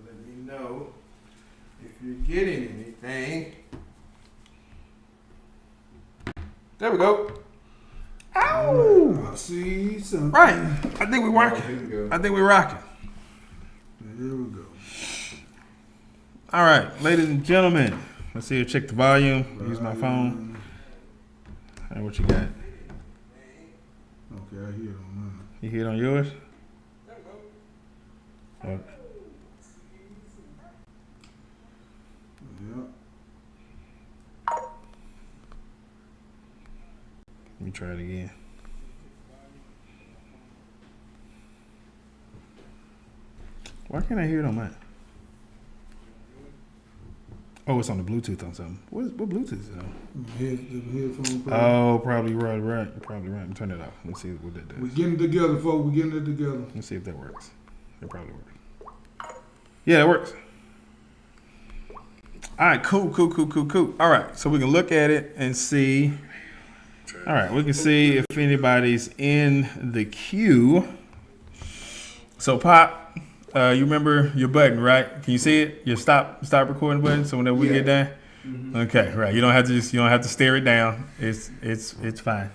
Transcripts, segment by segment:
Let me know if you're getting anything. There we go. Ow! I see something. Right. I think we're rocking. I think we're rocking. There we go. All right, ladies and gentlemen. Let's see. Check the volume. Use my phone. All right, what you got? Okay, I hear it on mine. You hear it on yours? Okay. Yep. Let me try it again. Why can't I hear it on mine? Oh, it's on the Bluetooth on something. What Bluetooth is it on? The headphone. Oh, probably right. You're probably right. Turn it off. Let's see what that does. We're getting it together, folks. We're getting it together. Let's see if that works. It probably works. Yeah, it works. All right, cool. All right, so we can look at it and see. All right, we can see if anybody's in the queue. So, Pop, you remember your button, right? Can you see it? Your stop recording button. So whenever we get done, okay, right. You don't have to stare it down. It's fine.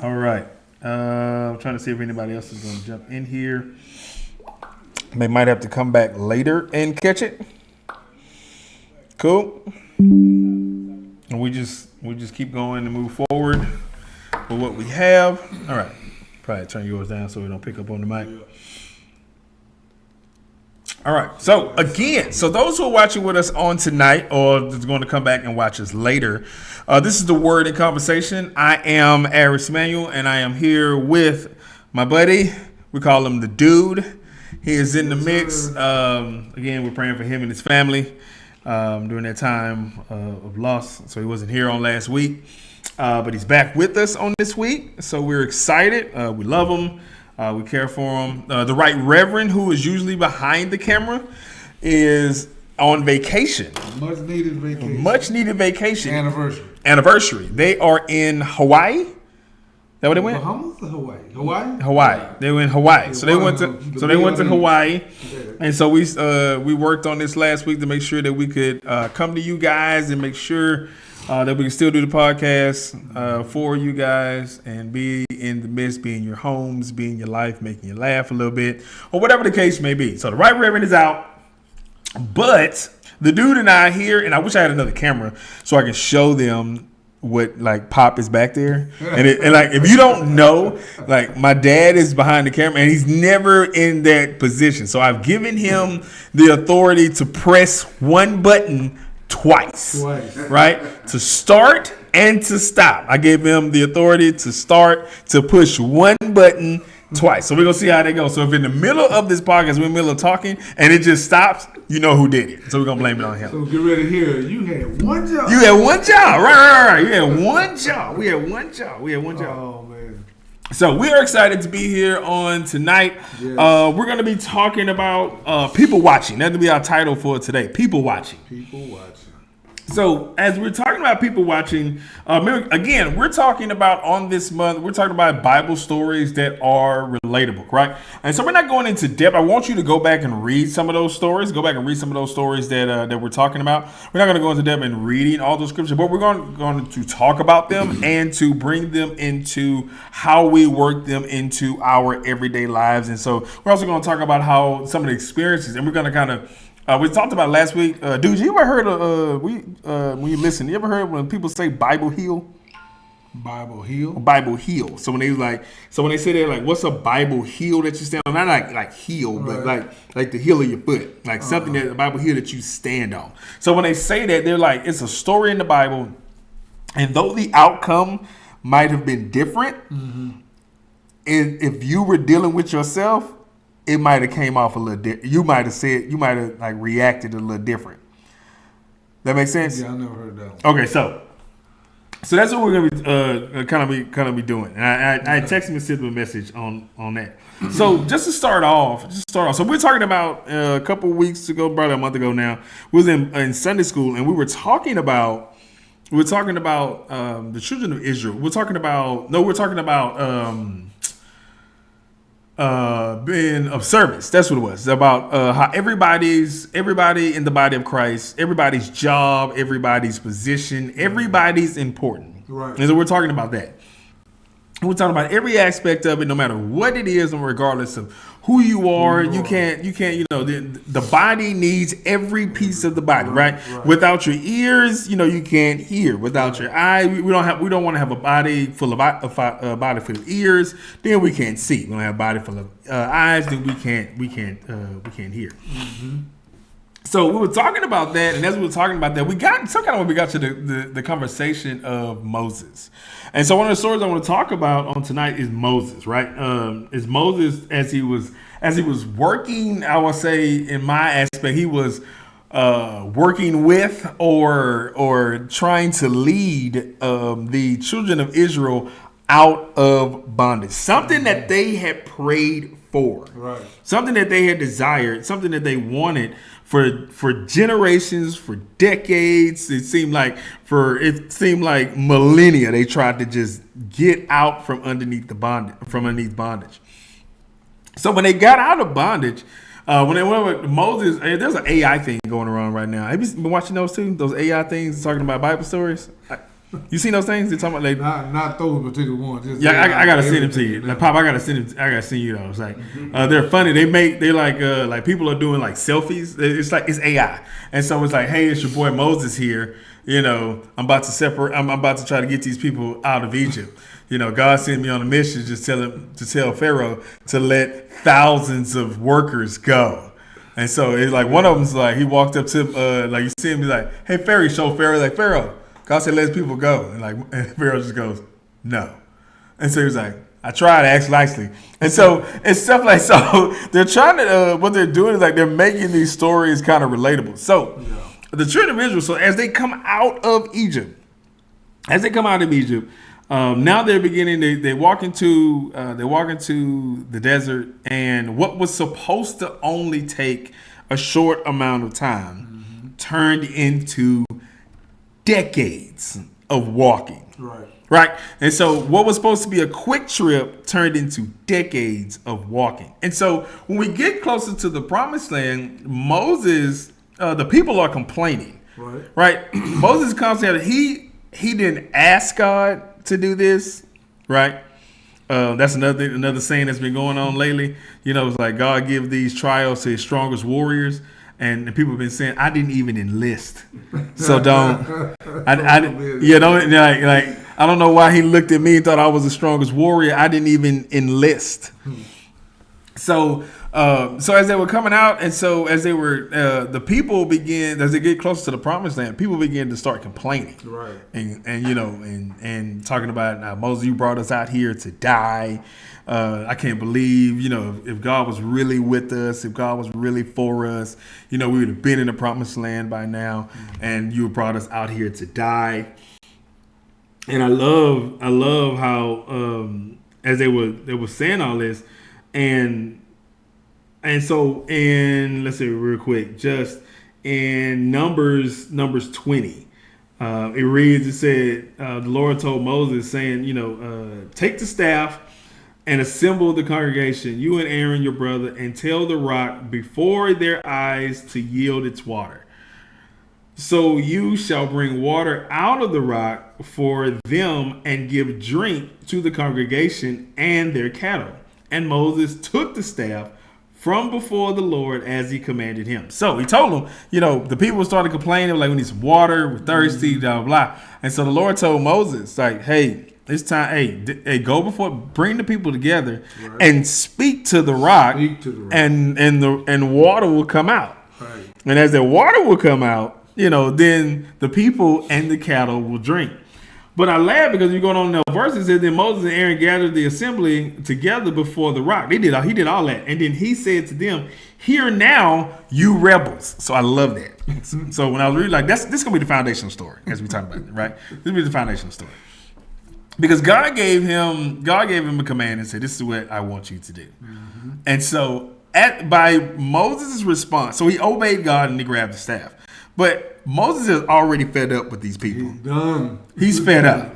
All right. I'm trying to see if anybody else is going to jump in here. They might have to come back later and catch it. Cool. And we just keep going and move forward with what we have. All right. Probably turn yours down so we don't pick up on the mic. All right. So again, those who are watching with us on tonight or is going to come back and watch us later, this is the Word in Conversation. I am Aris Manuel, and I am here with my buddy. We call him the Dude. He is in the mix. Again, we're praying for him and his family during that time of loss. So he wasn't here on last week, but he's back with us on this week. So we're excited. We love him. We care for him. The Right Reverend, who is usually behind the camera, is on vacation. Much needed vacation. Anniversary. They are in Hawaii. That where they went? Bahamas or Hawaii? Hawaii. They were in Hawaii. So they went to Hawaii. And so we worked on this last week to make sure that we could come to you guys and make sure that we can still do the podcast for you guys and be in the midst, be in your homes, be in your life, making you laugh a little bit, or whatever the case may be. So the Right Reverend is out, but the Dude and I here, and I wish I had another camera so I can show them what like Pop is back there, and like if you don't know, like my dad is behind the camera and he's never in that position. So I've given him the authority to press one button twice, right? To start and to stop. I gave him the authority to start, to push one button twice. So we're going to see how they go. So if in the middle of this podcast, we're in the middle of talking and it just stops, you know who did it. So we're going to blame it on him. So get ready here. You had one job. Right. You had one job. We had one job. Oh, man. So we are excited to be here on tonight. Yes. We're going to be talking about people watching. That'll be our title for today. People watching. So as we're talking about people watching, again, we're talking about on this month, we're talking about Bible stories that are relatable, right? And so we're not going into depth. I want you to go back and read some of those stories. Go back and read some of those stories that we're talking about. We're not going to go into depth in reading all those scriptures, but we're going to talk about them and to bring them into how we work them into our everyday lives. And so we're also going to talk about how some of the experiences, and we're going to kind of we talked about last week. Dude, you ever heard of when you listen? You ever heard when people say Bible heal? Bible heal. So when they say they're like, what's a Bible heel that you stand on? Not like heel, but like the heel of your foot, like something that a Bible heel that you stand on. So when they say that, they're like, it's a story in the Bible, and though the outcome might have been different, and if you were dealing with yourself, it might have came off a little different. You might have like reacted a little different. That makes sense? Yeah, I never heard that one. Okay, so that's what we're gonna be kind of be doing. And I texted him and sent him a message on that. So just to start off. So we're talking about a couple weeks ago, probably a month ago now. We was in Sunday school and we were talking about we're talking about the children of Israel. We're talking about being of service. That's what it was. It's about how everybody in the body of Christ, everybody's job, everybody's position, everybody's important. Right. And so we're talking about that. We're talking about every aspect of it, no matter what it is, and regardless of who you are. You can't. The body needs every piece of the body, right? Without your ears, you can't hear. Without your eye, we don't want to have a body full of body full of ears. Then we can't see. We don't have a body full of eyes. Then we can't hear. Mm-hmm. So we were talking about that, and as we were talking about that, we got to the conversation of Moses. And so one of the stories I want to talk about on tonight is Moses, right? Is Moses as he was working, I would say in my aspect, he was working with or trying to lead the children of Israel out of bondage. Something that they had prayed for. Right. Something that they had desired, something that they wanted for generations, for decades. It seemed like millennia they tried to just get out from underneath bondage. So when they got out of bondage, when they went with Moses, there's an AI thing going around right now. Have you been watching those too? Those AI things talking about Bible stories? You seen those things? They're talking about not those particular ones. Just I gotta send them to you. Like, Pop, I gotta send you those. Like, they're funny. They're like people are doing like selfies. It's AI, and so it's like, hey, it's your boy Moses here. I'm about to try to get these people out of Egypt. God sent me on a mission just to tell Pharaoh to let thousands of workers go. And so it's like one of them's like he walked up to like you see him, he's like, hey, Pharaoh, like Pharaoh. God said, let people go. And Pharaoh just goes, no. And so he was like, I tried to act nicely. And so it's stuff like, so they're trying to, what they're doing is like they're making these stories kind of relatable. So the children of Israel, so as they come out of Egypt, now they're beginning, they walk into the desert, and what was supposed to only take a short amount of time turned into decades of walking. Right. And so what was supposed to be a quick trip turned into decades of walking. And so when we get closer to the promised land, Moses, the people are complaining. Right. Moses comes out, he didn't ask God to do this. Right. That's another saying that's been going on lately. It's like God give these trials to his strongest warriors. And people have been saying, I didn't even enlist. So don't. I don't know why he looked at me and thought I was the strongest warrior. I didn't even enlist. So as they were coming out, and so as they were, the people began, as they get closer to the promised land, people began to start complaining. Right. And talking about, Moses, you brought us out here to die. I can't believe, if God was really with us, if God was really for us, we would have been in the promised land by now, and you brought us out here to die. And I love how as they were saying all this, and so let's say real quick, just in Numbers 20. It reads, it said, the Lord told Moses saying, take the staff and assemble the congregation, you and Aaron your brother, and tell the rock before their eyes to yield its water. So you shall bring water out of the rock for them and give drink to the congregation and their cattle. And Moses took the staff from before the Lord as he commanded him. So he told them, the people started complaining, like, we need some water, we're thirsty, blah, blah, blah. And so the Lord told Moses, like, hey, it's time. Hey, go before, bring the people together, and speak to the rock, and water will come out. Right. And as the water will come out, then the people and the cattle will drink. But I laugh because you're going on the verses, and then Moses and Aaron gathered the assembly together before the rock. He did all that, and then he said to them, "Hear now, you rebels." So I love that. So when I was reading, like, this is gonna be the foundational story as we talk about it, right? This will be the foundational story. Because God gave him a command and said, "This is what I want you to do." Mm-hmm. And so by Moses' response, so he obeyed God and he grabbed the staff. But Moses is already fed up with these people. He's done. He's fed up.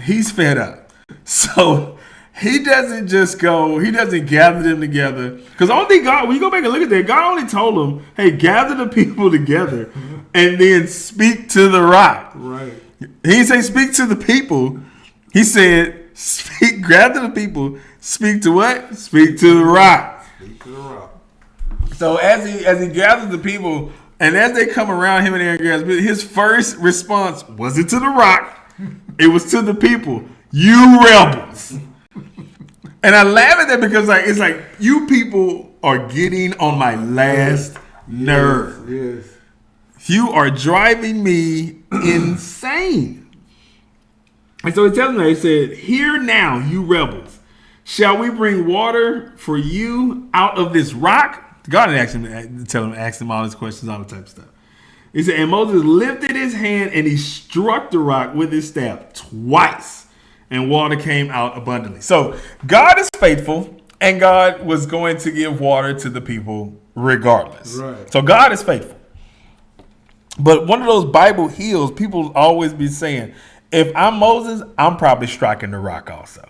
He's fed up. So he doesn't just go, he doesn't gather them together. Because only God, when you go back and look at that, God only told him, hey, gather the people together and then speak to the rock. Right. He didn't say speak to the people. He said, gather the people, speak to what? Speak to the rock. Speak to the rock. So as he gathers the people, and as they come around him and Aaron gathers, his first response wasn't to the rock, it was to the people. You rebels. And I laugh at that because it's like you people are getting on my last nerve. Yes. You are driving me insane. And so he tells them, he said, hear now, you rebels. Shall we bring water for you out of this rock? God had asked him all these questions, all the type of stuff. He said, and Moses lifted his hand and he struck the rock with his staff twice, and water came out abundantly. So God is faithful, and God was going to give water to the people regardless. Right. So God is faithful. But one of those Bible heals, people always be saying, if I'm Moses, I'm probably striking the rock also.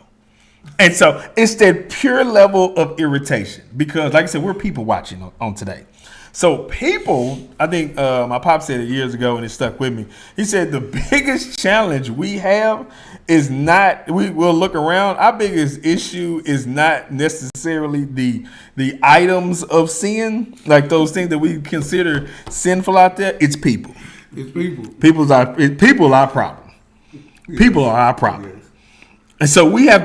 And so it's that pure level of irritation because, like I said, we're people watching on today. So people, I think my pop said it years ago and it stuck with me. He said the biggest challenge we have is not, we'll look around, our biggest issue is not necessarily the items of sin, like those things that we consider sinful out there. It's people. It's people. People are our problem. People are our problem. Yes. And so we're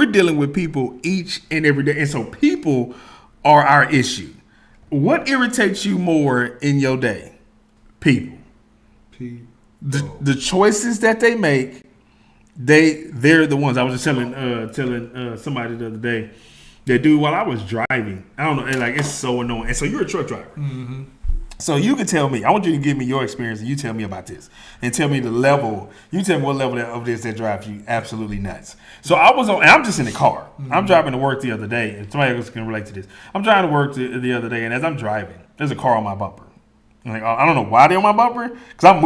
dealing with people each and every day. And so people are our issue. What irritates you more in your day? People. The choices that they make, they're the ones. I was just telling somebody the other day, that dude, while I was driving, I don't know, and like it's so annoying. And so you're a truck driver. Mm-hmm. So you can tell me, I want you to give me your experience and you tell me about this. And tell me the level, you tell me what level of this that drives you absolutely nuts. So I'm just in the car. Mm-hmm. I'm driving to work the other day, and somebody else can relate to this. I'm driving to work the other day, and as I'm driving, there's a car on my bumper. I'm like, I don't know why they're on my bumper, because I'm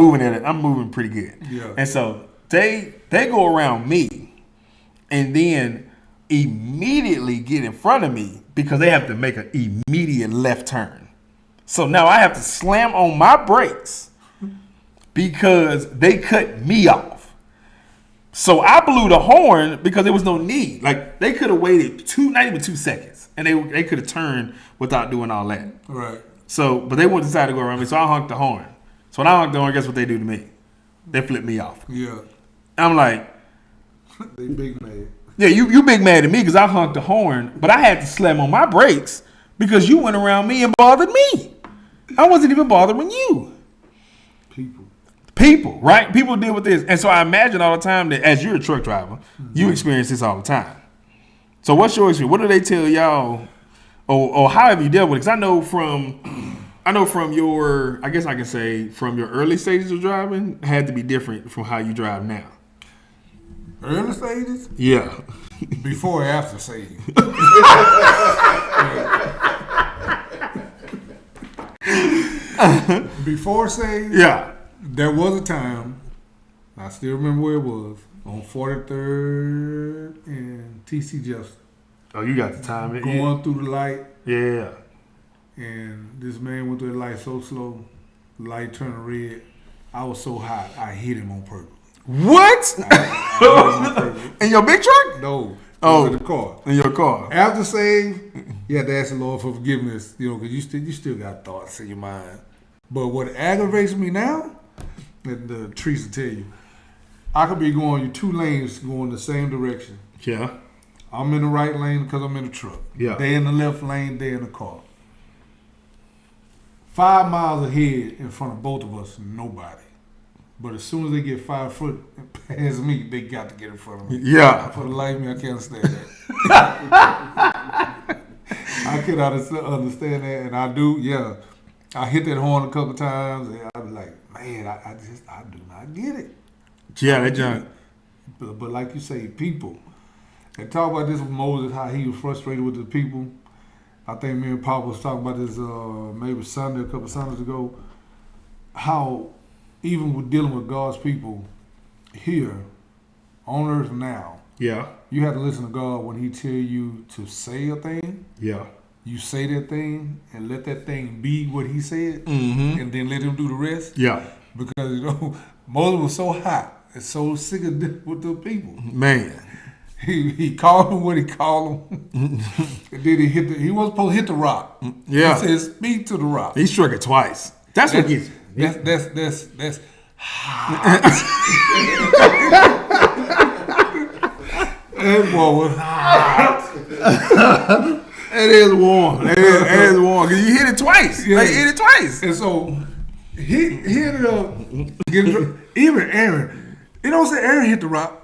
moving pretty good. Yeah. And so they go around me and then immediately get in front of me because they have to make an immediate left turn. So now I have to slam on my brakes because they cut me off. So I blew the horn because there was no need. Like they could have waited not even 2 seconds, and they could have turned without doing all that. Right. So, but they wouldn't decide to go around me, so I honked the horn. So when I honked the horn, guess what they do to me? They flip me off. Yeah. I'm like, they big mad. Yeah, you big mad at me because I honked the horn, but I had to slam on my brakes because you went around me and bothered me. I wasn't even bothering you. People, right? People deal with this. And so I imagine all the time that as you're a truck driver, you experience this all the time. So what's your experience? What do they tell y'all? Or how have you dealt with it? Because I know from your, I guess I can say, from your early stages of driving, it had to be different from how you drive now. Early stages? Yeah. Before or after stages? Before stages? Yeah. There was a time, I still remember where it was, on 43rd and TC Justice. Oh, you got the time. Going through the light. Yeah. And this man went through the light so slow, the light turned red. I was so hot, I hit him on purpose. What? I hit him on purpose. In your big truck? No. Oh, in the car. In your car. After save, you have to ask the Lord for forgiveness, because you still got thoughts in your mind. But what aggravates me now, and the trees will tell you, I could be going, you 2 lanes going the same direction. Yeah. I'm in the right lane because I'm in the truck. Yeah. They in the left lane, they in the car. 5 miles ahead in front of both of us, nobody. But as soon as they get 5 foot past me, they got to get in front of me. Yeah. For the life of me, I can't understand that. I cannot understand that, and I do, yeah. I hit that horn a couple times, and I was like, man, I do not get it. Yeah, that junk. But like you say, people. And talk about this with Moses, how he was frustrated with the people. I think me and Pop was talking about this maybe Sunday, a couple Sundays ago. how even with dealing with God's people here on earth now, Yeah. you have to listen to God when He tell you to say a thing. Yeah. You say that thing and let that thing be what He said, Mm-hmm. and then let Him do the rest. Yeah. Because Moses was so hot and so sick of with the people. Man. He called them what he called them, and then he wasn't supposed to hit the rock. Yeah. He said, "Speak to the rock." He struck it twice. That's what gets you. That's that boy was hot. That is warm. That is warm. Because you hit it twice. Yeah. Like, you hit it twice. And so he ended up getting even Aaron. You don't say Aaron hit the rock.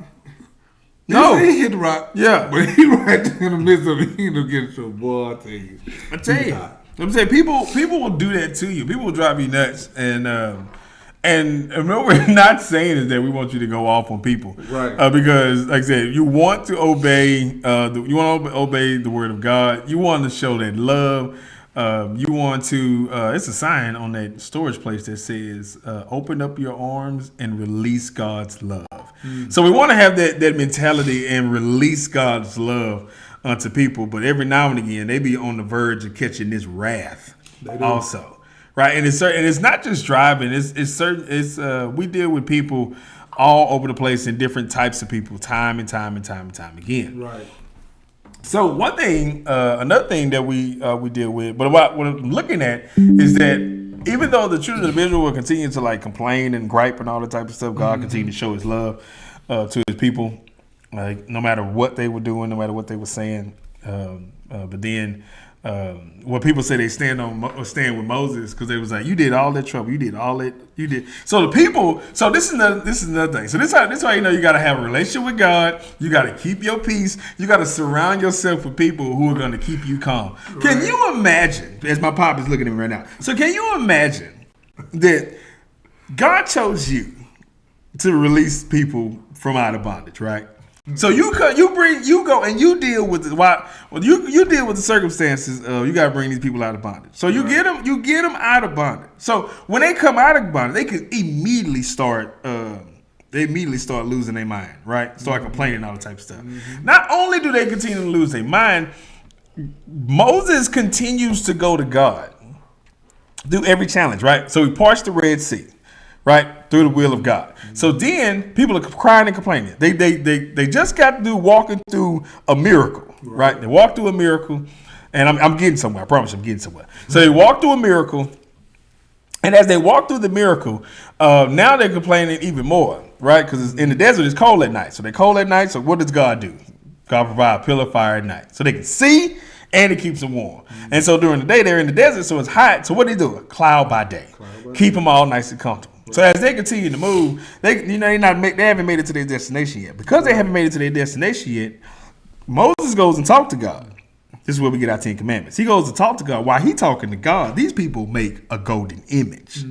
No. He hit the rock. Yeah. But he right there in the midst of it, he ended up getting so boy, I tell you. I tell you. I'm saying people will do that to you. People will drive you nuts. And what we're not saying is that we want you to go off on people, Right? Because, like I said, you want to obey. You want to obey the word of God. You want to show that love. You want to. It's a sign on that storage place that says, "Open up your arms and release God's love." So we want to have that mentality and release God's love unto people. But every now and again, they be on the verge of catching this wrath also. Right, and it's not just driving. It's certain. We deal with people all over the place and different types of people, time and time again. Right. So one thing, another thing that we deal with, but what I'm looking at is that even though the children of Israel will continue to like complain and gripe and all that type of stuff, God continue to show His love to His people, like no matter what they were doing, no matter what they were saying. But then. When people say they stand with Moses because they was like, you did all that trouble, you did all that, you did. So the people, so this is another thing. So this how you know you got to have a relationship with God. You got to keep your peace. You got to surround yourself with people who are going to keep you calm. Right. Can you imagine? As my pop is looking at me right now. So can you imagine that God chose you to release people from out of bondage, right? So you go and you deal with you deal with the circumstances of you got to bring these people out of bondage. So you get them out of bondage. So when they come out of bondage, they can immediately start losing their mind, right? Start complaining, all the type of stuff. Not only do they continue to lose their mind, Moses continues to go to God through every challenge, right? So he parts the Red Sea. Right, through the will of God. So then people are crying and complaining. They just got through walking through a miracle, right? They walked through a miracle, and I'm getting somewhere. I promise I'm getting somewhere. So they walked through a miracle, and as they walk through the miracle, now they're complaining even more, right? Because in the desert it's cold at night. So they're cold at night. So what does God do? God provide a pillar of fire at night, so they can see and it keeps them warm. And so during the day they're in the desert, so it's hot. So what do? A cloud by day, keep them all nice and comfortable. So as they continue to move, they haven't made it to their destination yet. Because they haven't made it to their destination yet, Moses goes and talks to God. This is where we get our 10 Commandments. He goes to talk to God. While he talking to God, these people make a golden image.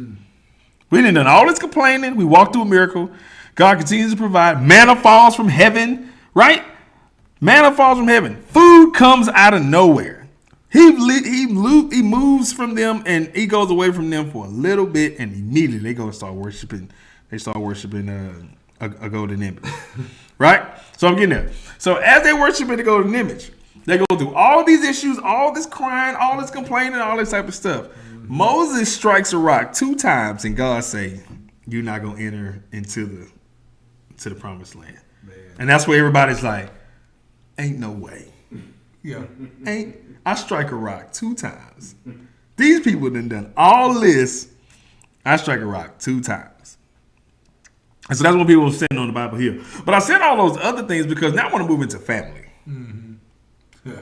We done all this complaining. We walked through a miracle. God continues to provide. Manna falls from heaven, right? Manna falls from heaven. Food comes out of nowhere. He moves from them and he goes away from them for a little bit, and immediately they go and start worshiping. They start worshiping a golden image, right? So I'm getting there. So as they worshiping the golden image, they go through all these issues, all this crying, all this complaining, all this type of stuff. Moses strikes a rock 2 times, and God say, "You're not gonna enter into the promised land." Man. And that's where everybody's like, "Ain't no way." Yeah, I strike a rock 2 times. These people done all this. I strike a rock 2 times. And so that's what people are saying on the Bible here. But I said all those other things because now I want to move into family. Yeah.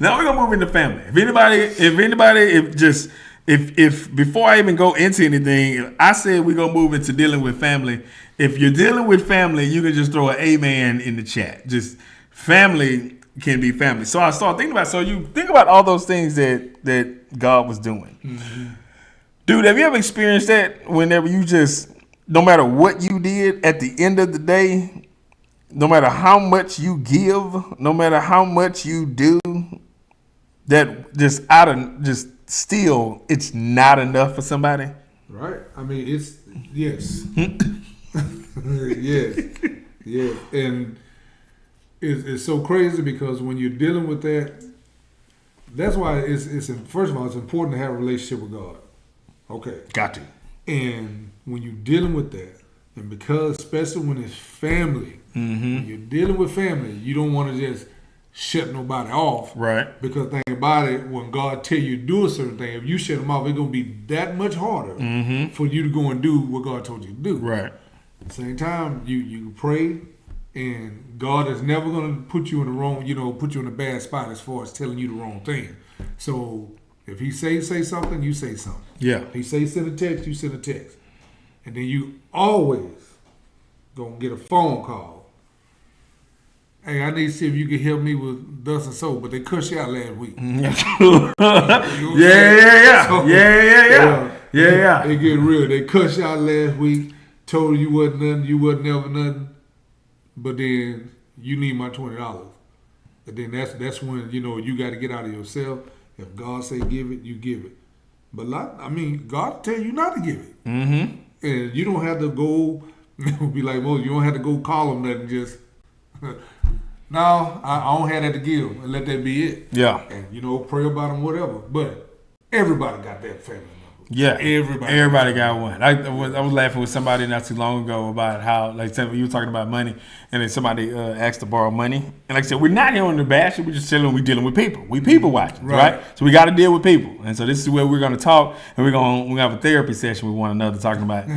Now we're gonna move into family. If before I even go into anything, I said we're gonna move into dealing with family. If you're dealing with family, you can just throw an amen in the chat. Just family can be family. So I started thinking about. So you think about all those things that God was doing. Dude, have you ever experienced that? Whenever you just, no matter what you did, at the end of the day, no matter how much you give, no matter how much you do, that just still it's not enough for somebody. Right. I mean, it's yes, yes, and it's so crazy because when you're dealing with that, that's why it's first of all it's important to have a relationship with God. Okay. Got to. And when you're dealing with that, and because especially when it's family, when you're dealing with family, you don't want to just shut nobody off. Right. Because think about it, when God tell you to do a certain thing, if you shut them off, it's going to be that much harder for you to go and do what God told you to do. Right. At the same time, you pray, and God is never going to put you in the wrong, put you in a bad spot as far as telling you the wrong thing. So if he say something, you say something. Yeah. If he say send a text, you send a text. And then you always going to get a phone call. Hey, I need to see if you can help me with thus and so, but they cussed you out last week. Yeah. So, Yeah. They get real. They cussed you out last week, told you wasn't nothing, you wasn't never nothing, but then you need my $20. And then that's when, you got to get out of yourself. If God say give it, you give it. But God tell you not to give it. Mm-hmm. And you don't have to go, be like, well, you don't have to go call them nothing, just... No, I don't have that to give, and let that be it. Yeah. And, pray about them, whatever. But everybody got that family member. Yeah. Everybody got one. I was laughing with somebody not too long ago about how, like, you were talking about money, and then somebody asked to borrow money. And like I said, we're not here on the bash. We're just chilling. We're dealing with people. We people watching, right? So we got to deal with people. And so this is where we're going to talk, and we're going to have a therapy session with one another talking about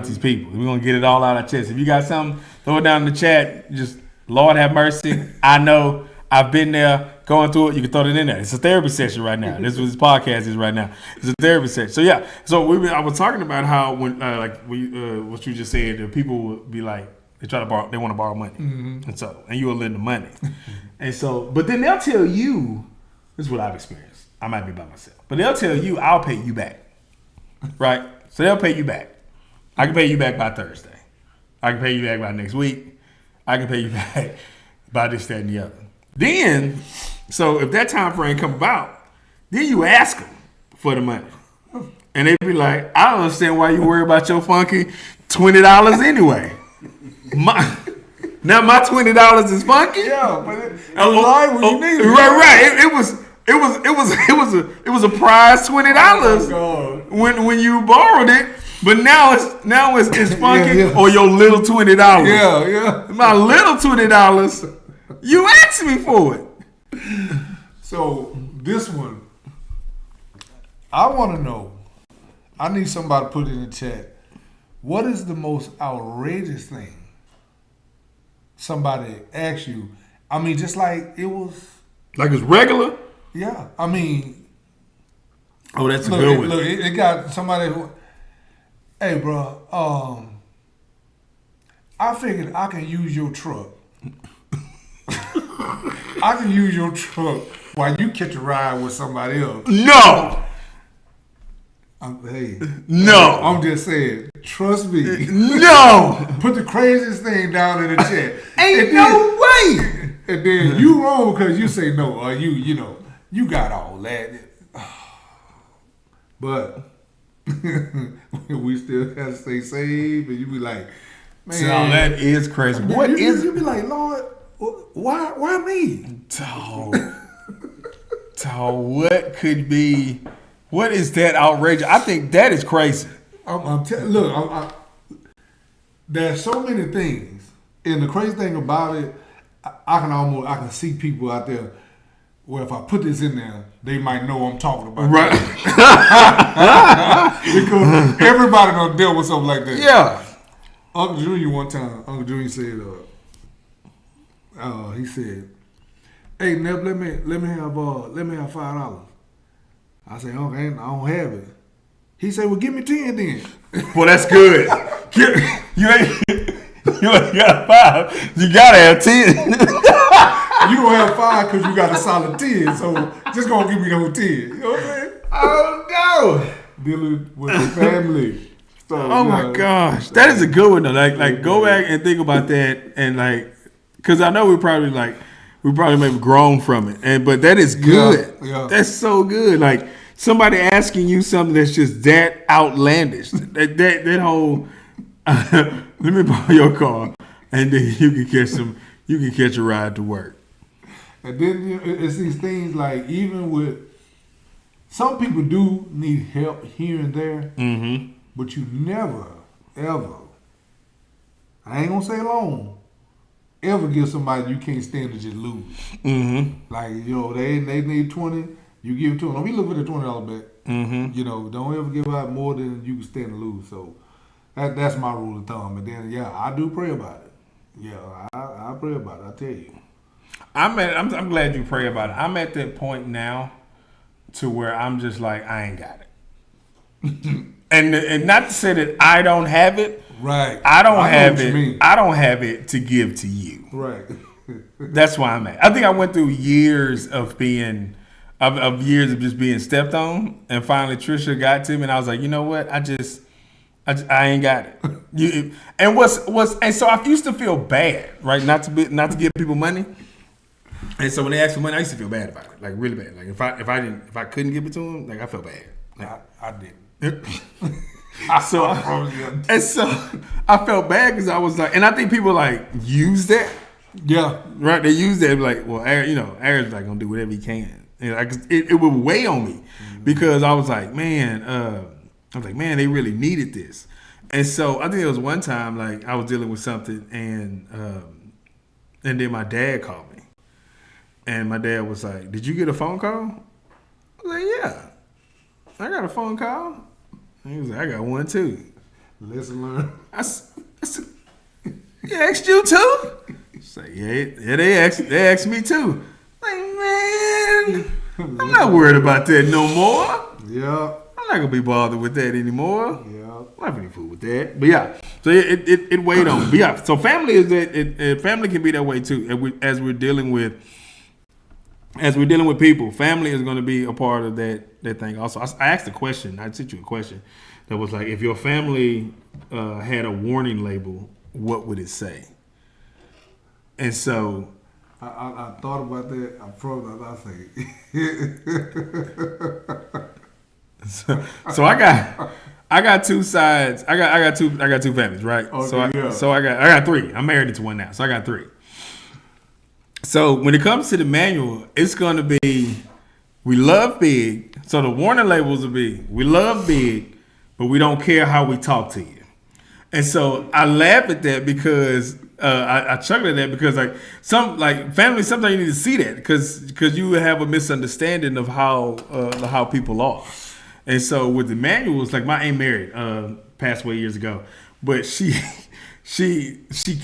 these people. We're going to get it all out of our chest. If you got something, throw it down in the chat. Just, Lord have mercy. I know. I've been there going through it. You can throw it in there. It's a therapy session right now. This is what this podcast is right now. It's a therapy session. So yeah. So I was talking about how when what you just said, that people would be like they want to borrow money, and you will lend them money, and so but then they'll tell you, this is what I've experienced. I might be by myself, but they'll tell you I'll pay you back, right? So they'll pay you back. I can pay you back by Thursday. I can pay you back by next week. I can pay you back by this, that, and the other. Then, so if that time frame come about, then you ask them for the money. And they be like, I don't understand why you worry about your funky $20 anyway. My $20 is funky? Yeah, but it was right when you needed it. Right. It was a prize $20 when you borrowed it. But now it's funky or your little $20. Yeah. My little $20, you asked me for it. So this one, I want to know. I need somebody to put it in the chat. What is the most outrageous thing somebody asked you? I mean, just like it was. Like it's regular? Yeah. I mean. Oh, that's a good one. Look, it got somebody who. Hey, bro. I figured I can use your truck. I can use your truck while you catch a ride with somebody else. No. No. I'm just saying. Trust me. No. Put the craziest thing down in the chat. Ain't no way. And then you wrong because you say no, or you got all that. But we still have to stay safe, and you be like, man, so that is crazy. You be like, Lord, why me? What could be? What is that outrageous? I think that is crazy. Look, there's so many things, and the crazy thing about it, I can see people out there. Well, if I put this in there, they might know I'm talking about. Right. Because everybody done dealt with something like that. Yeah. Uncle Junior one time, Uncle Junior said, he said, "Hey, Neb, let me have $5." I said, "Okay, I don't have it." He said, "Well, give me 10 then." Well, that's good. You ain't got 5. You gotta have 10. You don't have 5 because you got a solid 10, so just gonna give me the whole 10. You know what I'm saying? Oh no! Dealing with the family. So, oh my gosh, that is a good one though. Like go back and think about that, and like, cause I know we probably like we probably may have grown from it. But that is good. Yeah. That's so good. Like somebody asking you something that's just that outlandish. that whole let me borrow your car, and then you can catch a ride to work. And then it's these things like even with some people do need help here and there, but you never ever. I ain't gonna say long. Ever give somebody you can't stand to just lose. Like, they need 20, you give 20. Don't be looking for the $20 back. Don't ever give out more than you can stand to lose. So that's my rule of thumb. And then I do pray about it. Yeah, I pray about it, I tell you. I'm glad you pray about it. I'm at that point now to where I'm just like, I ain't got it. and not to say that I don't have it. Right. I don't have it. I don't have it to give to you. Right. That's why I'm at. I think I went through years of being just being stepped on, and finally Trisha got to me, and I was like, you know what? I ain't got it. And so I used to feel bad, right? Not to give people money. And so when they asked for money, I used to feel bad about it, like really bad. Like if I couldn't give it to them, like I felt bad. Like, I didn't. So I felt bad because I was like, and I think people like use that. Yeah. Right. They use that like, well, Aaron's like gonna do whatever he can. It would weigh on me because I was like, man, they really needed this. And so I think there was one time like I was dealing with something and then my dad called me. And my dad was like, did you get a phone call? I was like, yeah, I got a phone call. And he was like, I got one too. Lesson learned. I said, they asked you too? She's like, yeah, they asked me too. Like, man, I'm not worried about that no more. Yeah. I'm not gonna be bothered with that anymore. Yeah. I'm not really fool with that. But yeah, so it weighed on. But yeah, so family is that. Family can be that way too. As we're dealing with people, family is going to be a part of that thing. Also, I asked a question. I sent you a question that was like, if your family had a warning label, what would it say? And so I thought about that. I probably So I got two sides. I got two families, right? Okay, so I got three. I'm married to one now, so I got three. So when it comes to the manual, it's going to be, we love big. So the warning labels will be, we love big, but we don't care how we talk to you. And so I laugh at that because I chuckle at that because family, sometimes you need to see that because you have a misunderstanding of how people are. And so with the manuals, like my aunt married, passed away years ago, but she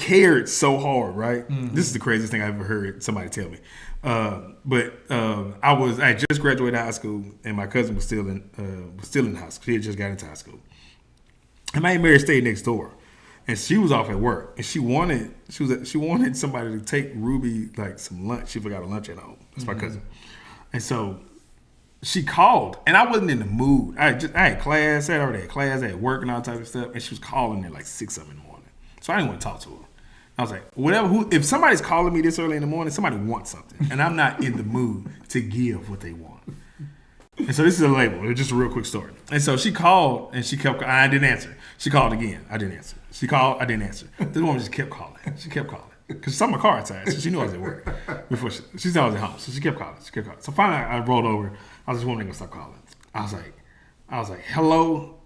cared so hard, right? Mm-hmm. This is the craziest thing I ever heard somebody tell me. I had just graduated high school, and my cousin was still in high school. She had just got into high school, and my Aunt Mary stayed next door, and she was off at work, and she wanted somebody to take Ruby like some lunch. She forgot her lunch at home. That's my cousin, and so she called, and I wasn't in the mood. I had class. I already had class. I had work and all type of stuff, and she was calling at like 6 in the morning. So I didn't want to talk to her. I was like, if somebody's calling me this early in the morning, somebody wants something. And I'm not in the mood to give what they want. And so this is a label. It's just a real quick story. And so she called and she kept, I didn't answer. She called again. I didn't answer. She called, I didn't answer. This woman just kept calling. She kept calling. Because she saw my car outside, so she knew I was at work. Before she said I was at home. So she kept calling. So finally I rolled over. I was just wondering, gonna stop calling. I was like, hello?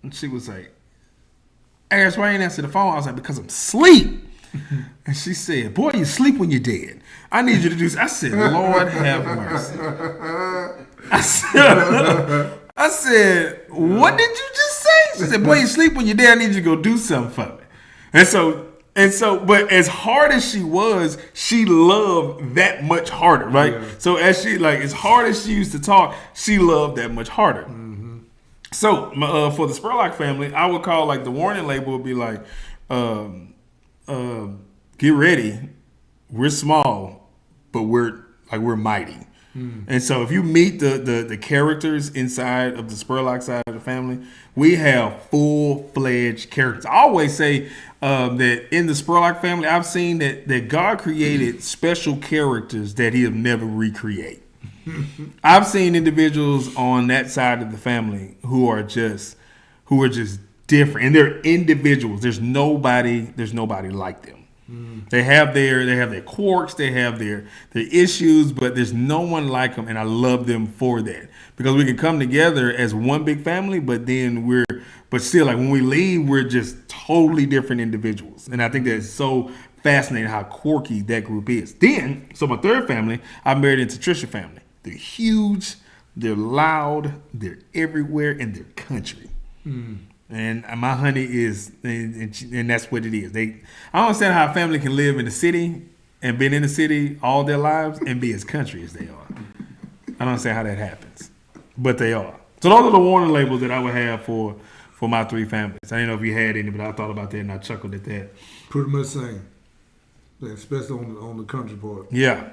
And she was like, I asked why I didn't answer the phone. I was like, because I'm asleep. And she said, boy, you sleep when you're dead. I need you to do this. I said, Lord have mercy. I said, what did you just say? She said, boy, you sleep when you're dead. I need you to go do something for me. And so, but as hard as she was, she loved that much harder, right? Yeah. So as hard as she used to talk, she loved that much harder. Mm-hmm. So for the Spurlock family, I would call like the warning label would be like, get ready. We're small, but we're mighty. Mm. And so if you meet the characters inside of the Spurlock side of the family, we have full-fledged characters. I always say that in the Spurlock family, I've seen that God created special characters that He'll never recreate. I've seen individuals on that side of the family who are just different, and they're individuals. There's nobody like them. They have their quirks, they have their issues, but there's no one like them, and I love them for that, because we can come together as one big family, but still, like, when we leave, we're just totally different individuals, and I think that's so fascinating how quirky that group is. Then, so my third family, I married into Trisha family. They're huge, they're loud, they're everywhere, and they're country. And my honey is, and that's what it is. I don't understand how a family can live in the city and been in the city all their lives and be as country as they are. I don't understand how that happens, but they are. So those are the warning labels that I would have for my three families. I didn't know if you had any, but I thought about that and I chuckled at that. Pretty much same, especially on the country part. Yeah.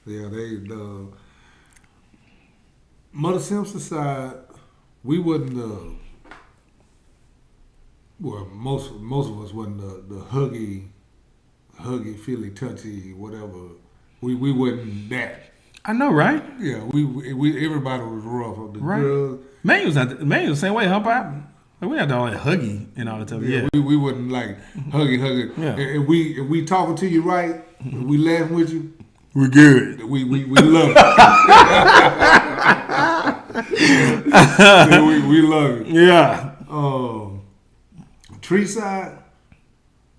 Yeah, the Mother Simpson side, we wasn't well, most of us wasn't the huggy, feely, touchy, whatever. We wasn't that. I know, right? Yeah, we everybody was rough. The right. Girls, Man was the same way, huh, Pop? Like, we had all that huggy and all the time. Yeah. We wasn't like huggy. Yeah. If we talking to you right, if we laughing with you, we're good. We love it. we love it. Yeah. Tree side,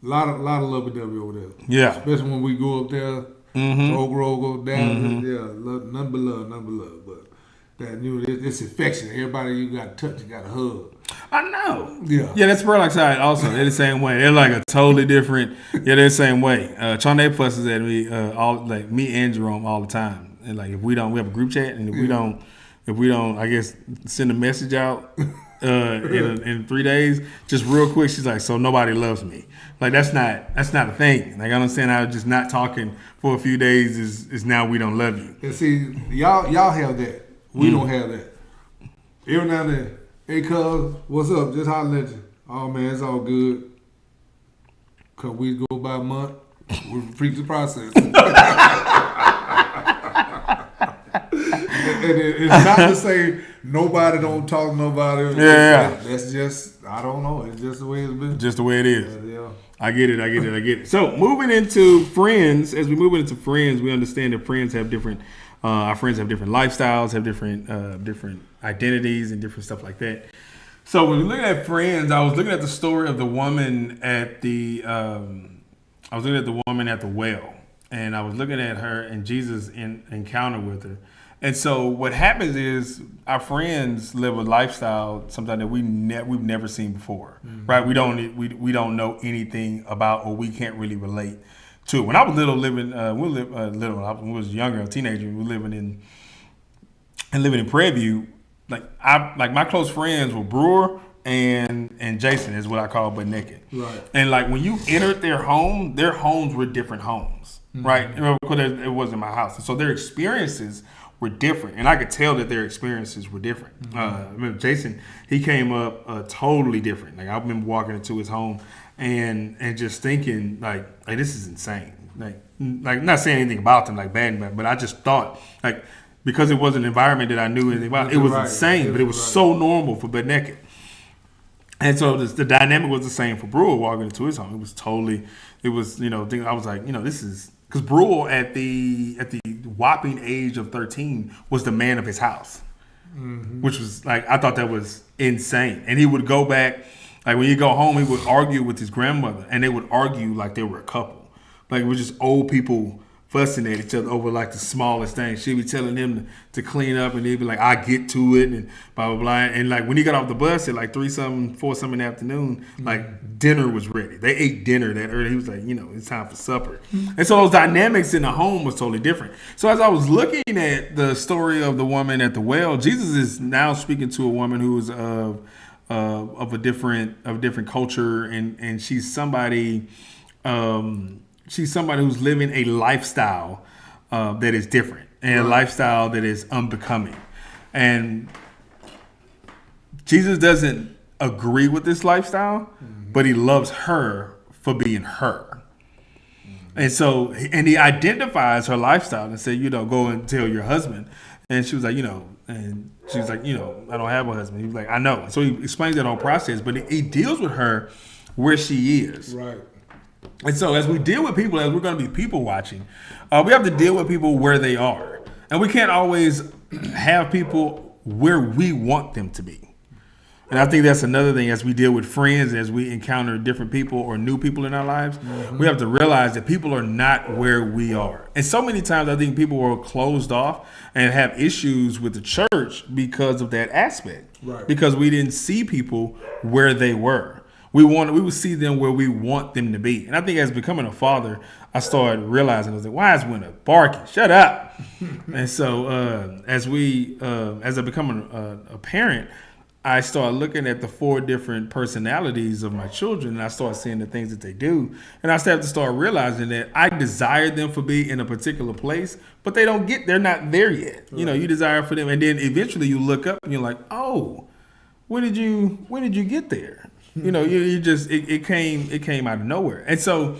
a lot of lovey-dovey over there. Yeah. Especially when we go up there, Oak Grove, go down. Yeah, nothing but love. But that it's affection. Everybody you got to touch, you got to hug. I know. Yeah. Yeah, that's Spurlock side also. They're the same way. They're like a totally different. Yeah, they're the same way. Chauncey fusses at me me and Jerome all the time. And like, if we have a group chat, and if we don't, I guess, send a message out in 3 days, just real quick, she's like, so nobody loves me. Like, that's not a thing. Like, I understand how just not talking for a few days is now we don't love you. And see, y'all have that. We don't have that. Every now and then, hey, cuz, what's up? Just holler at you. Oh, man, it's all good. Cause we go by a month, we repeat the process. And it's not to say nobody don't talk to nobody. Yeah. That's just, I don't know. It's just the way it's been. Just the way it is. Yeah. I get it. So moving into friends, as we move into friends, we understand that friends have different. Our friends have different lifestyles, have different identities, and different stuff like that. So when we look at friends, I was looking at the story of the woman at the. I was looking at the woman at the well, and I was looking at her and Jesus' encounter with her. And so what happens is our friends live a lifestyle, something that we've never seen before, right? We don't know anything about, or we can't really relate to. When I was little, when I was younger, a teenager, we were living in Prairie View. Like my close friends were Brewer and Jason, is what I call Butt Naked. Right. And like when you entered their homes were different homes, right? Because it wasn't my house, and so their experiences were different, and I could tell that their experiences were different. I remember Jason, he came up totally different. Like I remember walking into his home and just thinking like this is insane. Like not saying anything about them like bad, but I just thought like because it was an environment that I knew anything about, it was insane, but it was so normal for Butt Naked. And so the dynamic was the same for Brewer walking into his home. I was like, this is. Because Brewer at the whopping age of 13 was the man of his house, which was like, I thought that was insane. And he would go back, like when you go home, he would argue with his grandmother, and they would argue like they were a couple. Like it was just old people fussing at each other over like the smallest things. She'd be telling him to clean up, and he'd be like, I get to it, and blah, blah, blah. And like when he got off the bus at like 3-something, 4-something in the afternoon, like dinner was ready. They ate dinner that early. He was like, it's time for supper. And so those dynamics in the home was totally different. So as I was looking at the story of the woman at the well, Jesus is now speaking to a woman who is of a different culture, and she's somebody who's living a lifestyle that is different, and a lifestyle that is unbecoming. And Jesus doesn't agree with this lifestyle, but he loves her for being her. And so, and he identifies her lifestyle and said, go and tell your husband. And she was like, and she was like, I don't have a husband. He was like, I know. So he explains that whole process, but he deals with her where she is. Right. And so as we deal with people, as we're going to be people watching, we have to deal with people where they are. And we can't always have people where we want them to be. And I think that's another thing as we deal with friends, as we encounter different people or new people in our lives, we have to realize that people are not where we are. And so many times I think people are closed off and have issues with the church because of that aspect. Right. Because we didn't see people where they were. We would see them where we want them to be. And I think as becoming a father, I started realizing, I was like, why is Winter barking? Shut up. And so as I become a parent, I started looking at the 4 different personalities of my children, and I started seeing the things that they do. And I started to start realizing that I desire them to be in a particular place, but they're not there yet. Right. You desire for them. And then eventually you look up and you're like, oh, when did you get there? It came out of nowhere. And so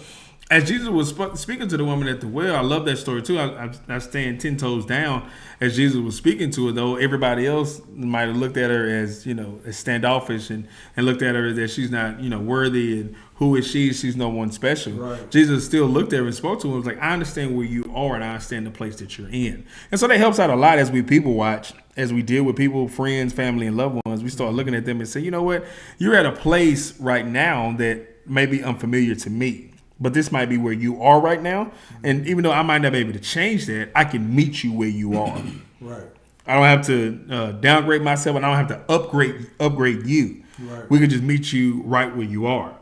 as Jesus was speaking to the woman at the well, I love that story too. I stand 10 toes down as Jesus was speaking to her, though everybody else might have looked at her as, as standoffish and looked at her that she's not, worthy, and who is she? She's no one special. Right. Jesus still looked at her and spoke to her and was like, I understand where you are and I understand the place that you're in. And so that helps out a lot as we people watch, as we deal with people, friends, family, and loved ones. We start looking at them and say, you know what? You're at a place right now that may be unfamiliar to me. But this might be where you are right now. And even though I might not be able to change that, I can meet you where you are. Right. I don't have to downgrade myself, and I don't have to upgrade you. Right. We can just meet you right where you are.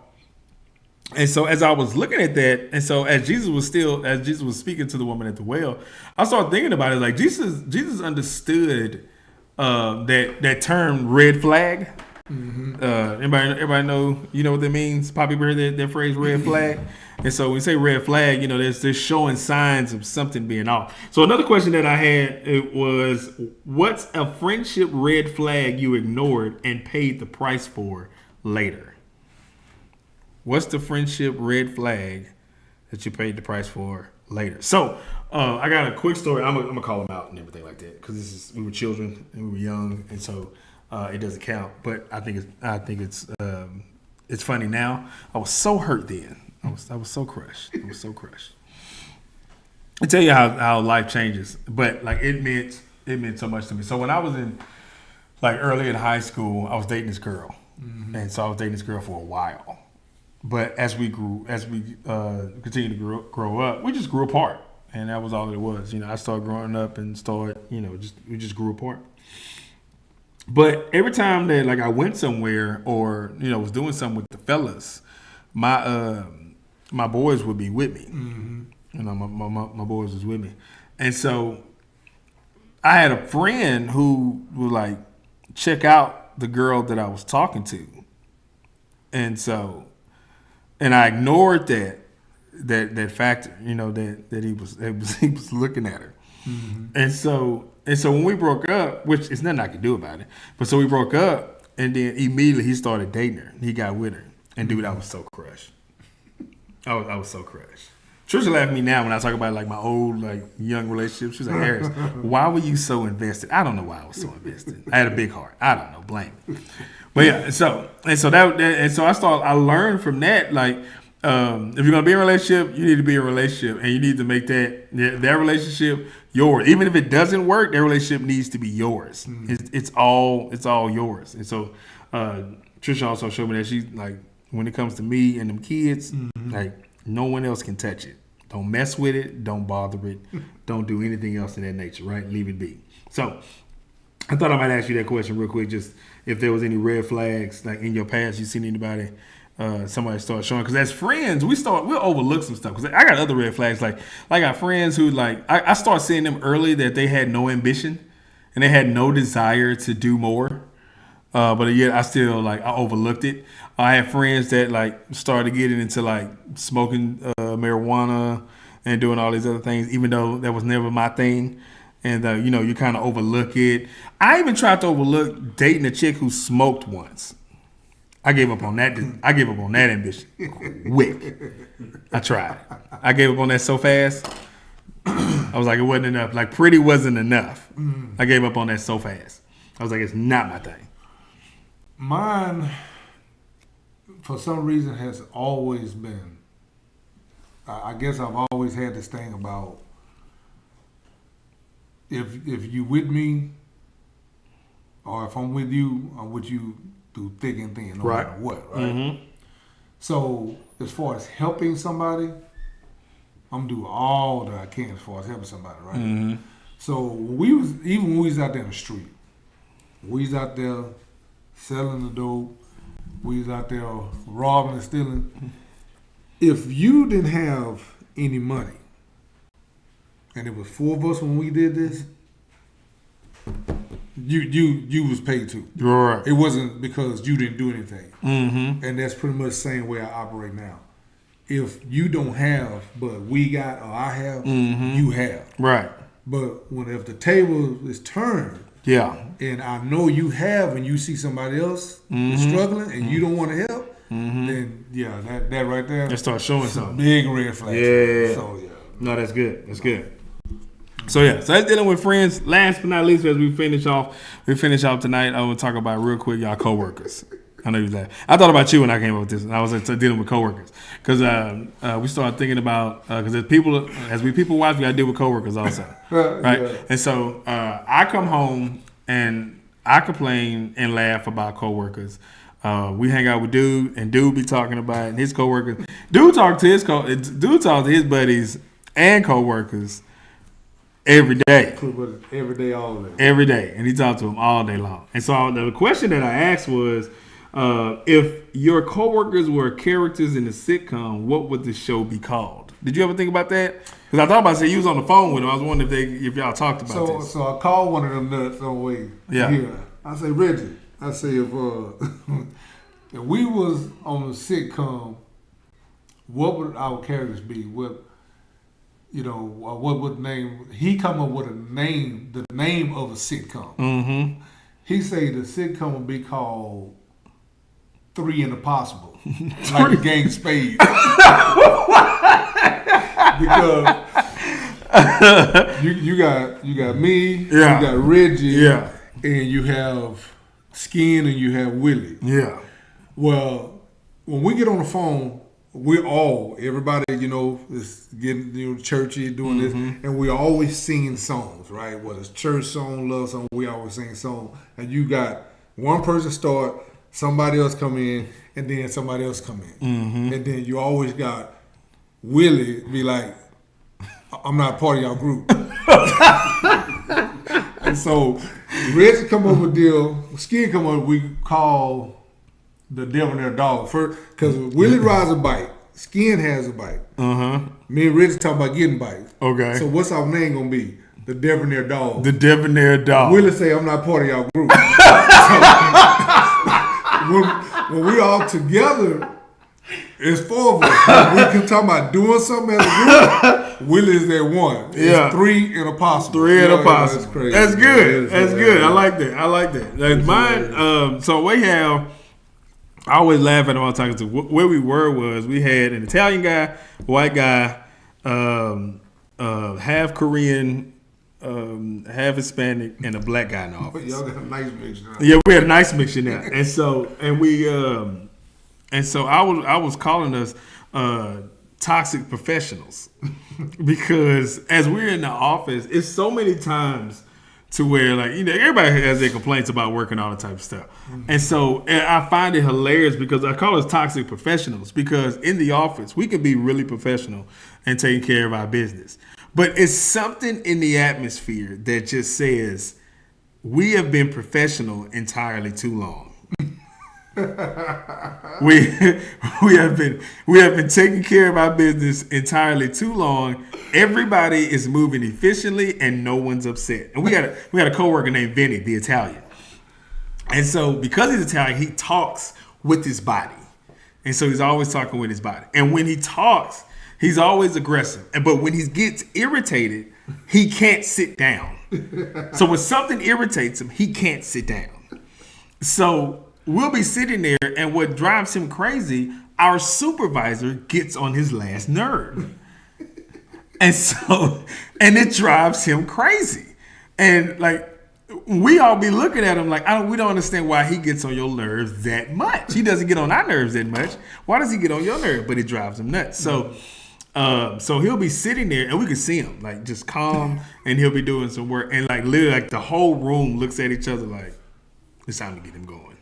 And so as I was looking at that, and so as Jesus was speaking to the woman at the well, I started thinking about it. Like Jesus understood that term red flag. Mm-hmm. Everybody know what that means. Poppy heard that phrase red flag. And so when we say red flag, there's showing signs of something being off. So another question that I had was, what's a friendship red flag you ignored and paid the price for later? What's the friendship red flag that you paid the price for later? So I got a quick story. I'm gonna call them out and everything like that because we were children and we were young, and so it doesn't count. But I think it's funny now. I was so hurt then. I was so crushed. I was so crushed. I tell you how life changes, but like it meant so much to me. So when I was early in high school, I was dating this girl, and so I was dating this girl for a while. But as we continued to grow up, we just grew apart, and that was all it was. I started growing up and we just grew apart. But every time that I went somewhere or was doing something with the fellas, my boys would be with me. Mm-hmm. My boys was with me, and so I had a friend who would check out the girl that I was talking to, and I ignored that factor, that he was looking at her, mm-hmm. and so when we broke up, which is nothing I could do about it, but so we broke up, and then immediately he started dating her. He got with her, and dude, I was so crushed. I was so crushed. Trisha laughed at me now when I talk about my old young relationship. She's like, Harris, why were you so invested? I don't know why I was so invested. I had a big heart. I don't know, blame me. But yeah, so I learned from that, if you're gonna be in a relationship, you need to be in a relationship, and you need to make that relationship yours. Even if it doesn't work, that relationship needs to be yours. Mm-hmm. It's all yours. And so Trisha also showed me that she's when it comes to me and them kids, mm-hmm. No one else can touch it. Don't mess with it. Don't bother it. Don't do anything else in that nature, right? Leave it be. So I thought I might ask you that question real quick, just if there was any red flags, in your past, you seen anybody, somebody start showing. Because as friends, we'll overlook some stuff. Because I got other red flags. I got friends who, I start seeing them early that they had no ambition and they had no desire to do more. But yet I still I overlooked it. I had friends that started getting into smoking marijuana and doing all these other things, even though that was never my thing. And you kind of overlook it. I even tried to overlook dating a chick who smoked once. I gave up on that. I gave up on that ambition quick. I tried. I gave up on that so fast. I was like, it wasn't enough. Like, pretty wasn't enough. I gave up on that so fast. I was like, it's not my thing. Mine, for some reason, has always been. I guess I've always had this thing about if you with me, or if I'm with you through thick and thin, no matter what, right? Mm-hmm. So as far as helping somebody, I'm doing all that I can as far as helping somebody, right? Mm-hmm. So when we was out there in the street, we was out there selling the dope, we was out there robbing and stealing. If you didn't have any money, and it was 4 of us when we did this, you was paid too. Right. It wasn't because you didn't do anything. Mm-hmm. And that's pretty much the same way I operate now. If you don't have, but we got or I have, mm-hmm. you have. Right. But if the table is turned, yeah, and I know you have, and you see somebody else mm-hmm. struggling, and mm-hmm. you don't want to help, mm-hmm. then yeah, that right there, that starts showing something. Big red flag. Yeah. So yeah. No, that's good. That's good. So yeah, so that's dealing with friends. Last but not least, as we finish off tonight, I will talk about real quick y'all coworkers. I know you laugh. I thought about you when I came up with this, and I was dealing with coworkers because we started thinking about because as we people watch, we got to deal with coworkers also, right? Yeah. And so I come home and I complain and laugh about coworkers. We hang out with Dude, and Dude be talking about it, and his coworkers. Dude talk to his buddies and coworkers every day. Every day, all day. Every day, and he talked to them all day long. And so the question that I asked was, if your coworkers were characters in a sitcom, what would the show be called? Did you ever think about that? Because I thought about saying you was on the phone with them. I was wondering if y'all talked about this. So I called one of them nuts on the way here. I say, Reggie, if we was on a sitcom, what would our characters be? What would name? He come up with the name of a sitcom. Mm-hmm. He say the sitcom would be called Three and the Possible, like the gang Spade. Because you got me, you got Reggie, and you have Skin, and you have Willie. Yeah. Well, when we get on the phone, everybody, is getting churchy, doing mm-hmm. this, and we're always singing songs, right? Whether it's church song, love song, we always sing songs. And you got one person start, somebody else come in, and then somebody else come in. Mm-hmm. And then you always got Willie be like, I'm not part of y'all group. And so Reggie come up with a deal, Skin come up, we call the Debonair Dog first, because Willie rides a bike, Skin has a bike. Uh-huh. Me and Reggie talk about getting bikes. Okay. So what's our name gonna be? The Debonair Dog. The Debonair Dog. Willie say, I'm not part of y'all group. When we all together, it's 4 of us. We can talk about doing something as a group. Willie is that one. It's 3 and a possible. 3 and a possible. That's crazy. That's good. That's good. I like that. Like mine. So we have. I always laugh at them all the time. Where we was we had an Italian guy, white guy, half Korean, half Hispanic, and a black guy in the office. Y'all got a nice mixture. Yeah, we had a nice mixture now. And so I was calling us toxic professionals because as we're in the office, it's so many times to where everybody has their complaints about working, all that type of stuff. Mm-hmm. And so I find it hilarious because I call us toxic professionals because in the office, we can be really professional and taking care of our business. But it's something in the atmosphere that just says we have been professional entirely too long. we have been taking care of our business entirely too long. Everybody is moving efficiently and no one's upset. And we had a coworker named Vinny, the Italian. And so because he's Italian, he talks with his body. And so he's always talking with his body. And when he talks, he's always aggressive. But when he gets irritated, he can't sit down. So when something irritates him, he can't sit down. So we'll be sitting there, and what drives him crazy, our supervisor gets on his last nerve. And it drives him crazy. And like, we all be looking at him like, we don't understand why he gets on your nerves that much. He doesn't get on our nerves that much. Why does he get on your nerves? But it drives him nuts. So he'll be sitting there, and we can see him like just calm, and he'll be doing some work, and like literally like the whole room looks at each other like, it's time to get him going.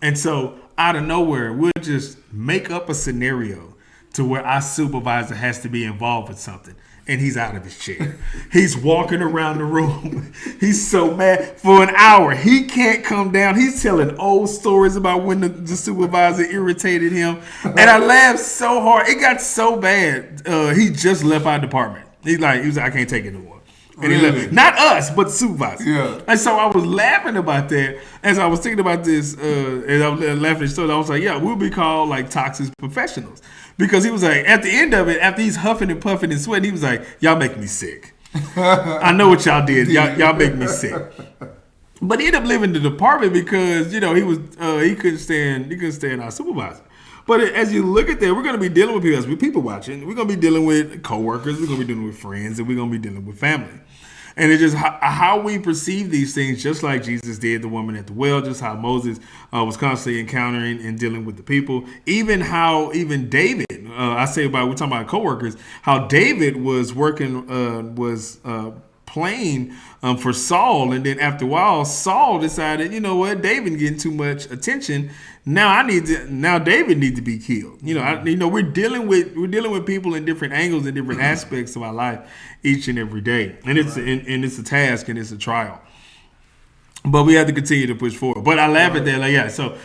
And so out of nowhere, we'll just make up a scenario to where our supervisor has to be involved with something. And he's out of his chair. He's walking around the room. He's so mad. For an hour, he can't come down. He's telling old stories about when the supervisor irritated him. And I laughed so hard. It got so bad. He just left our department. He was like, I can't take it no more. And he left. Not us, but the supervisor. Yeah. And so I was laughing about that as I was thinking about this. As I was laughing at the story, I was like, yeah, we'll be called like toxic professionals. Because he was like, at the end of it, after he's huffing and puffing and sweating, he was like, y'all make me sick. I know what y'all did. Y'all make me sick. But he ended up leaving the department because, he couldn't stand our supervisor. But as you look at that, we're going to be dealing with people, as we're people watching. We're going to be dealing with coworkers. We're going to be dealing with friends. And we're going to be dealing with family. And it's just how we perceive these things, just like Jesus did the woman at the well, just how Moses was constantly encountering and dealing with the people. Even David, we're talking about coworkers, how David was working, playing for Saul. And then after a while, Saul decided, you know what, David getting too much attention. Now David needs to be killed. We're dealing with people in different angles and different aspects of our life each and every day, and it's a task and it's a trial. But we have to continue to push forward. But I laugh at that, like, yeah. So,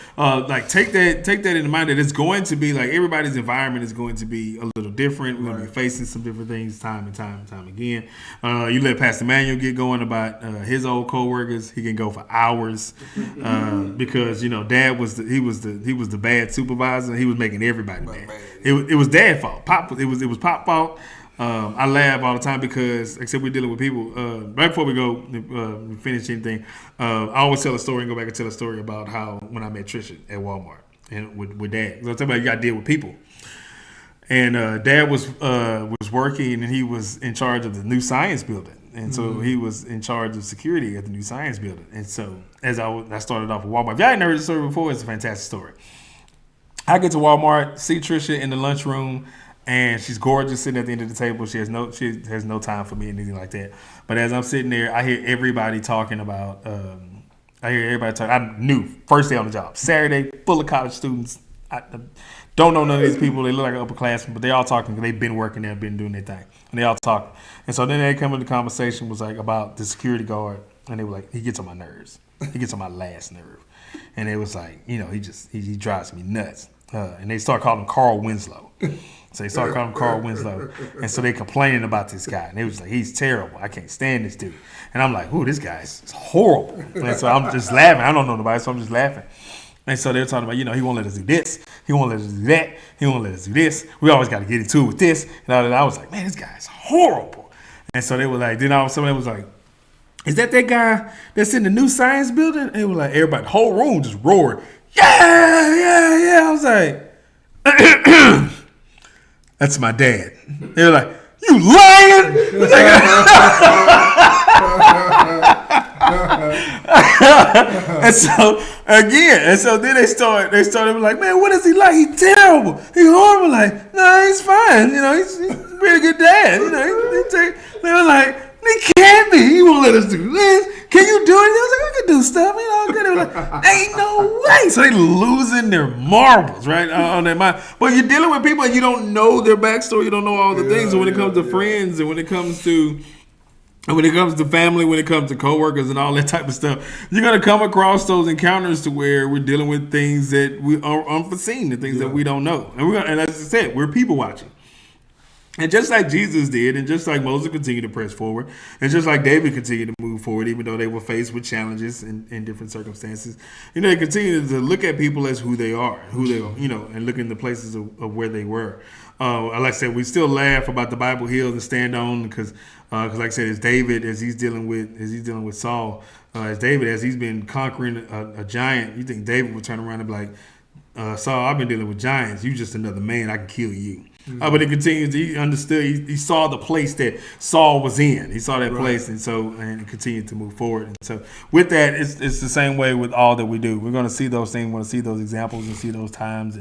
take that in mind that it's going to be like everybody's environment is going to be a little different. We're going to be facing some different things time and time again. You let Pastor Manuel get going about his old coworkers. He can go for hours because Dad was the bad supervisor. He was making everybody mad. It was Dad's fault. It was Pop's fault. I laugh all the time because, except we're dealing with people. Right before we go, we finish anything, I always tell a story and go back and tell a story about how when I met Trisha at Walmart and with Dad. So I'm talking about you got to deal with people. And Dad was working, and he was in charge of the new science building. And so he was in charge of security at the new science building. And so as I started off at Walmart. If y'all ain't heard the story before, it's a fantastic story. I get to Walmart, see Trisha in the lunchroom, and she's gorgeous sitting at the end of the table. She has no time for me or anything like that. But as I'm sitting there, I hear everybody talking about. I knew first day on the job, Saturday, full of college students. I don't know none of these people. They look like upperclassmen, but they all talking because they've been working there, been doing their thing, and they all talking. And so then they come into the conversation was like about the security guard, and they were like, he gets on my nerves. He gets on my last nerve, and it was like, he drives me nuts. And they start calling him Carl Winslow. So they start calling him Carl Winslow. And so they complaining about this guy. And they was like, he's terrible. I can't stand this dude. And I'm like, ooh, this guy's horrible. And so I'm just laughing. I don't know nobody, so I'm just laughing. And so they're talking about, he won't let us do this. He won't let us do that. He won't let us do this. We always got to get into it with this. And I was like, man, this guy's horrible. And so they were like, then somebody was like, is that guy that's in the new science building? And it was like, everybody, the whole room just roared. Yeah. I was like, that's my dad. They were like, you lying? and so then they started like, man, what is he like? He's terrible. He's horrible. Like, no, he's fine. He's a really good dad. They were like, he can't be. He won't let us do this. Can you do it? I was like, I can do stuff. They were like, ain't no way. So they losing their marbles, right, on their mind. But you're dealing with people and you don't know their backstory. You don't know all the things. And when it comes to friends and when it comes to family, when it comes to coworkers and all that type of stuff, you're going to come across those encounters to where we're dealing with things that we are unforeseen, the things that we don't know. And as I said, we're people watching. And just like Jesus did, and just like Moses continued to press forward, and just like David continued to move forward, even though they were faced with challenges in different circumstances, they continued to look at people as who they are, and look in the places of where they were. Like I said, we still laugh about the Bible Hill and stand on because like I said, it's David as he's dealing with Saul. as David, as he's been conquering a giant, you think David would turn around and be like, Saul, I've been dealing with giants. You just another man. I can kill you. But it continues. He understood. He saw the place that Saul was in. He saw that place, and continued to move forward. And so, with that, it's the same way with all that we do. We're going to see those things. We want to see those examples and see those times.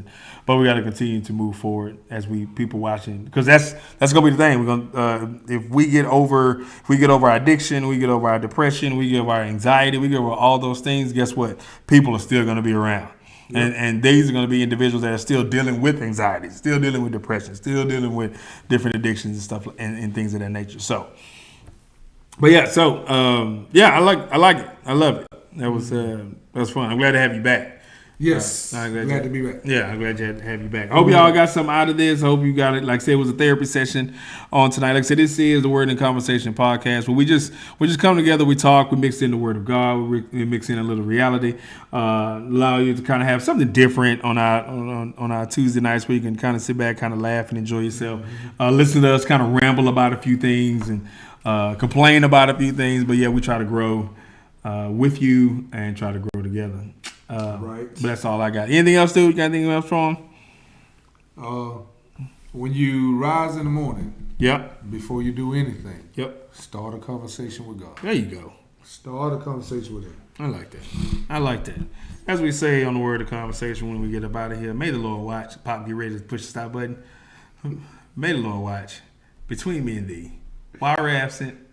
But we got to continue to move forward as people watching, because that's going to be the thing. We're going if we get over our addiction, we get over our depression, we get over our anxiety, we get over all those things. Guess what? People are still going to be around. And these are going to be individuals that are still dealing with anxiety, still dealing with depression, still dealing with different addictions and stuff and things of that nature. So, but yeah, I like it. I love it. That was fun. I'm glad to have you back. Yes, glad to be back. Yeah, I'm glad to have you back. I hope y'all got something out of this. I hope you got it. Like I said, it was a therapy session on tonight. Like I said, this is the Word and Conversation podcast where we just come together, we talk, we mix in the Word of God, we mix in a little reality, allow you to kind of have something different on our Tuesday nights where you can kind of sit back, kind of laugh and enjoy yourself. Listen to us kind of ramble about a few things and complain about a few things, but yeah, we try to grow with you and try to grow together. Right. But that's all I got. Anything else, dude? You got anything else wrong? When you rise in the morning, before you do anything, start a conversation with God. There you go. Start a conversation with Him. I like that. As we say on the Word of Conversation when we get up out of here, may the Lord watch. Pop, get ready to push the stop button. May the Lord watch between me and thee. While we're absent,